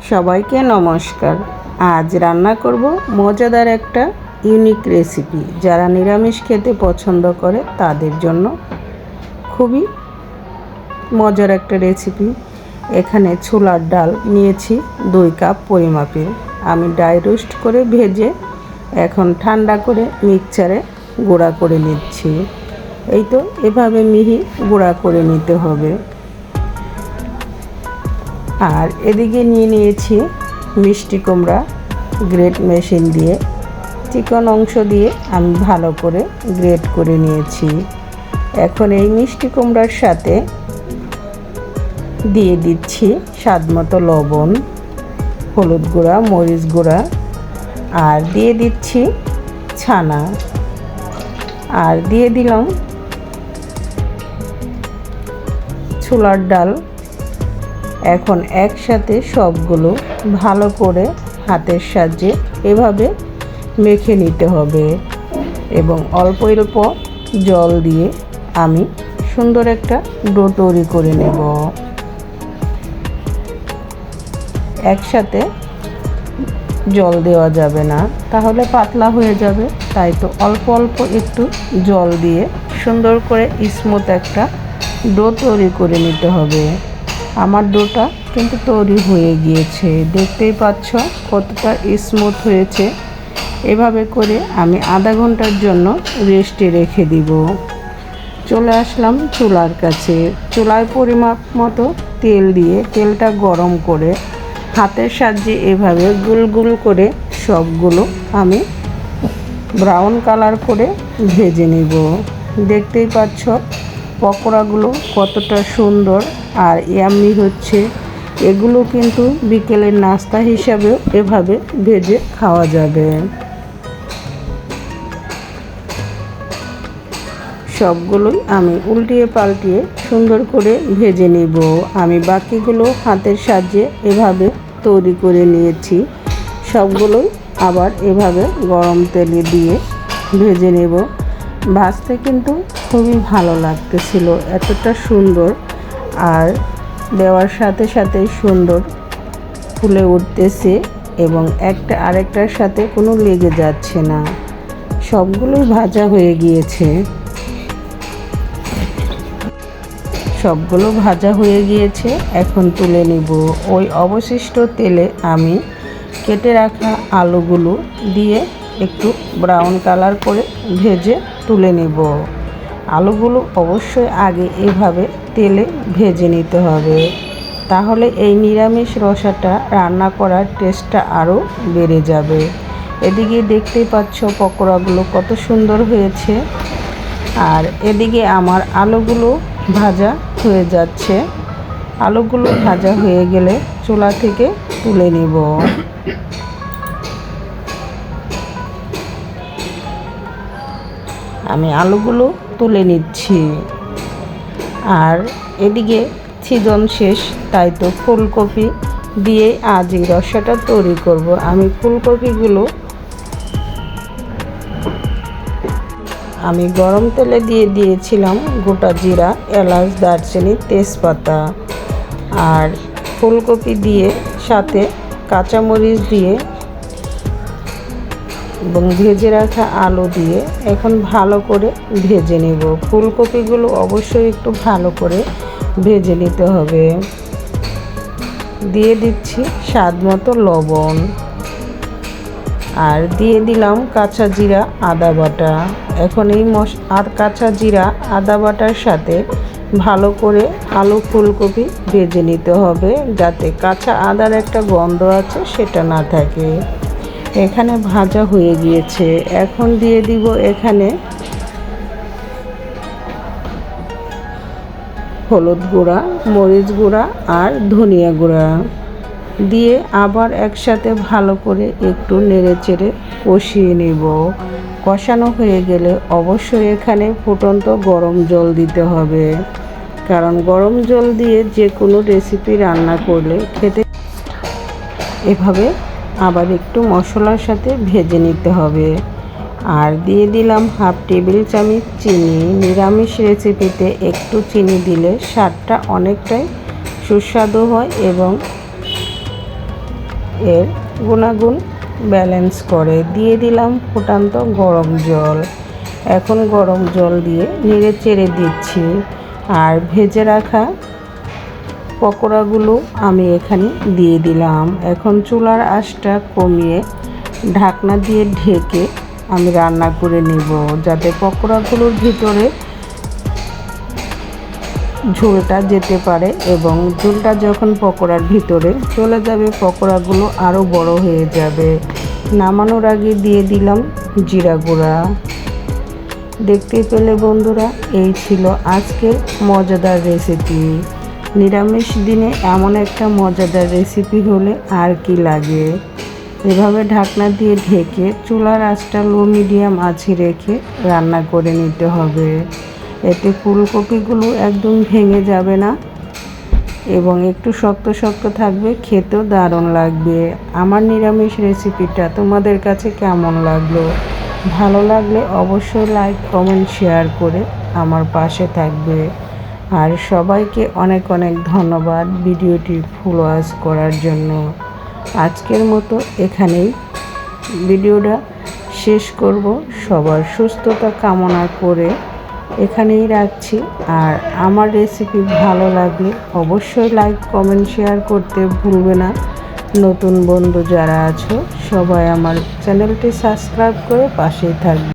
সবাইকে নমস্কার। আজ রান্না করব মজাদার একটা ইউনিক রেসিপি। যারা নিরামিষ খেতে পছন্দ করে তাদের জন্য খুবই মজার একটা রেসিপি। এখানে ছোলার ডাল নিয়েছি 2 কাপ পরিমাপে। আমি ড্রাই রোস্ট করে ভেজে এখন ঠান্ডা করে মিক্সচারে গুঁড়া করে নিচ্ছি। এই তো এভাবে মিহি গুঁড়া করে নিতে হবে। আর এদিকে নিয়ে নিয়েছি মিষ্টি কুমড়া, গ্রেট মেশিন দিয়ে চিকন অংশ দিয়ে আমি ভালো করে গ্রেট করে নিয়েছি। এখন এই মিষ্টি কুমড়ার সাথে দিয়ে দিচ্ছি স্বাদমতো লবণ, হলুদ গুঁড়া, মরিচ গুঁড়া, আর দিয়ে দিচ্ছি ছানা, আর দিয়ে দিলাম ছোলার ডাল। এখন একসাথে সবগুলো ভালো করে হাতের সাহায্যে এভাবে মেখে নিতে হবে এবং অল্প অল্প জল দিয়ে আমি সুন্দর একটা ডো তৈরি করে নেব। একসাথে জল দেওয়া যাবে না, তাহলে পাতলা হয়ে যাবে। তাই তো অল্প অল্প একটু জল দিয়ে সুন্দর করে স্মুথ একটা ডো তৈরি করে নিতে হবে। আমার ডোটা কিন্তু তৈরি হয়ে গিয়েছে, দেখতেই পাচ্ছ কতটা স্মুথ হয়েছে। এভাবে করে আমি আধা ঘন্টার জন্য রেস্টে রেখে দিব। চলে আসলাম চুলার কাছে। চুলায় পরিমাপ মতো তেল দিয়ে তেলটা গরম করে হাতের সাহায্যে এভাবে গুল গুল করে সবগুলো আমি ব্রাউন কালার করে ভেজে নিব। দেখতেই পাচ্ছ পকোড়াগুলো কতটা সুন্দর আর ইয়াম্মি হচ্ছে। এগুলো কিন্তু বিকেলের নাস্তা হিসাবেও এভাবে ভেজে খাওয়া যাবে। সবগুলোই আমি উল্টিয়ে পাল্টিয়ে সুন্দর করে ভেজে নিব। আমি বাকিগুলো হাতের সাহায্যে এভাবে তৈরি করে নিয়েছি। সবগুলোই আবার এভাবে গরম তেলে দিয়ে ভেজে নেব। ভাজতে কিন্তু খুবই ভালো লাগতেছিল, এতটা সুন্দর, আর দেওয়ার সাথে সাথে সুন্দর ফুলে উঠতেছে এবং একটা আরেকটার সাথে কোনো লেগে যাচ্ছে না। সবগুলোই ভাজা হয়ে গিয়েছে। সবগুলো ভাজা হয়ে গিয়েছে, এখন তুলে নিব। ওই অবশিষ্ট তেলে আমি কেটে রাখা আলুগুলো দিয়ে একটু ব্রাউন কালার করে ভেজে তুলে নেব। আলুগুলো অবশ্যই আগে এভাবে তেলে ভেজে নিতে হবে, তাহলে এই নিরামিষ রসাটা রান্না করার টেস্টটা আরও বেড়ে যাবে। এদিকে দেখতেই পাচ্ছ পকোড়াগুলো কত সুন্দর হয়েছে, আর এদিকে আমার আলুগুলো ভাজা হয়ে যাচ্ছে। আলুগুলো ভাজা হয়ে গেলে চুলা থেকে তুলে নিব। আমি আলুগুলো তুলে নিচ্ছি। আর এদিকে সিজন শেষ, তাই তো ফুলকপি দিয়ে আজ এই রসাটা তৈরি করব। আমি ফুলকপিগুলো আমি গরম তেলে দিয়ে দিয়েছিলাম গোটা জিরা, এলাচ, দারচিনি, তেজপাতা, আর ফুলকপি দিয়ে সাথে কাঁচামরিচ দিয়ে এবং ভেজে রাখা আলু দিয়ে এখন ভালো করে ভেজে নেব। ফুলকপিগুলো অবশ্যই একটু ভালো করে ভেজে নিতে হবে। দিয়ে দিচ্ছি স্বাদ মতো লবণ, আর দিয়ে দিলাম কাঁচা জিরা, আদা বাটা। এখন এই কাঁচা জিরা, আদা বাটার সাথে ভালো করে আলু ফুলকপি ভেজে নিতে হবে, যাতে কাঁচা আদার একটা গন্ধ আছে সেটা না থাকে। এখানে ভাজা হয়ে গিয়েছে। এখন দিয়ে দিব এখানে হলুদ গুঁড়া, মরিচ গুঁড়া আর ধনিয়া গুঁড়া দিয়ে আবার একসাথে ভালো করে একটু নেড়ে চেড়ে কষিয়ে নেব। কষানো হয়ে গেলে অবশ্যই এখানে ফুটন্ত গরম জল দিতে হবে, কারণ গরম জল দিয়ে যে কোনো রেসিপি রান্না করলে খেতে এভাবে আবার একটু মশলার সাথে ভেজে নিতে হবে। আর দিয়ে দিলাম হাফ টেবিল চামচ চিনি। নিরামিষ রেসিপিতে একটু চিনি দিলে স্বাদটা অনেকটাই সুস্বাদু হয় এবং এর গুণাগুণ ব্যালেন্স করে। দিয়ে দিলাম ফুটান্ত গরম জল। এখন গরম জল দিয়ে নেড়ে চেড়ে দিচ্ছি। আর ভেজে রাখা পকোড়াগুলো আমি এখানে দিয়ে দিলাম। এখন চুলার আঁচটা কমিয়ে ঢাকনা দিয়ে ঢেকে আমি রান্না করে নেব, যাতে পকোড়াগুলোর ভিতরে ঝোলটা যেতে পারে এবং ঝোলটা যখন পকোড়ার ভিতরে চলে যাবে পকোড়াগুলো আরও বড় হয়ে যাবে। নামানোর আগে দিয়ে দিলাম জিরা গুঁড়া। দেখতে পেলে বন্ধুরা, এই ছিল আজকের মজাদার রেসিপি। নিরামিষ দিনে এমন একটা মজাদার রেসিপি হলে আর কি লাগে। এভাবে ঢাকনা দিয়ে ঢেকে চুলার আঁচটা লো মিডিয়াম আঁচে রেখে রান্না করে নিতে হবে। এতে ফুলকপিগুলো একদম ভেঙে যাবে না এবং একটু শক্ত শক্ত থাকবে, খেতেও দারুণ লাগবে। আমার নিরামিষ রেসিপিটা তোমাদের কাছে কেমন লাগলো? ভালো লাগলে অবশ্যই লাইক কমেন্ট শেয়ার করে আমার পাশে থাকবে। আর সবাইকে অনেক অনেক ধন্যবাদ ভিডিওটি ফুল ওয়াচ করার জন্য। আজকের মতো এখানেই ভিডিওটা শেষ করব। সবার সুস্থতা কামনা করে এখানেই রাখছি। আর আমার রেসিপি ভালো লাগলে অবশ্যই লাইক কমেন্ট শেয়ার করতে ভুলবে না। নতুন বন্ধু যারা আছো সবাই আমার চ্যানেলটি সাবস্ক্রাইব করে পাশেই থাকবে।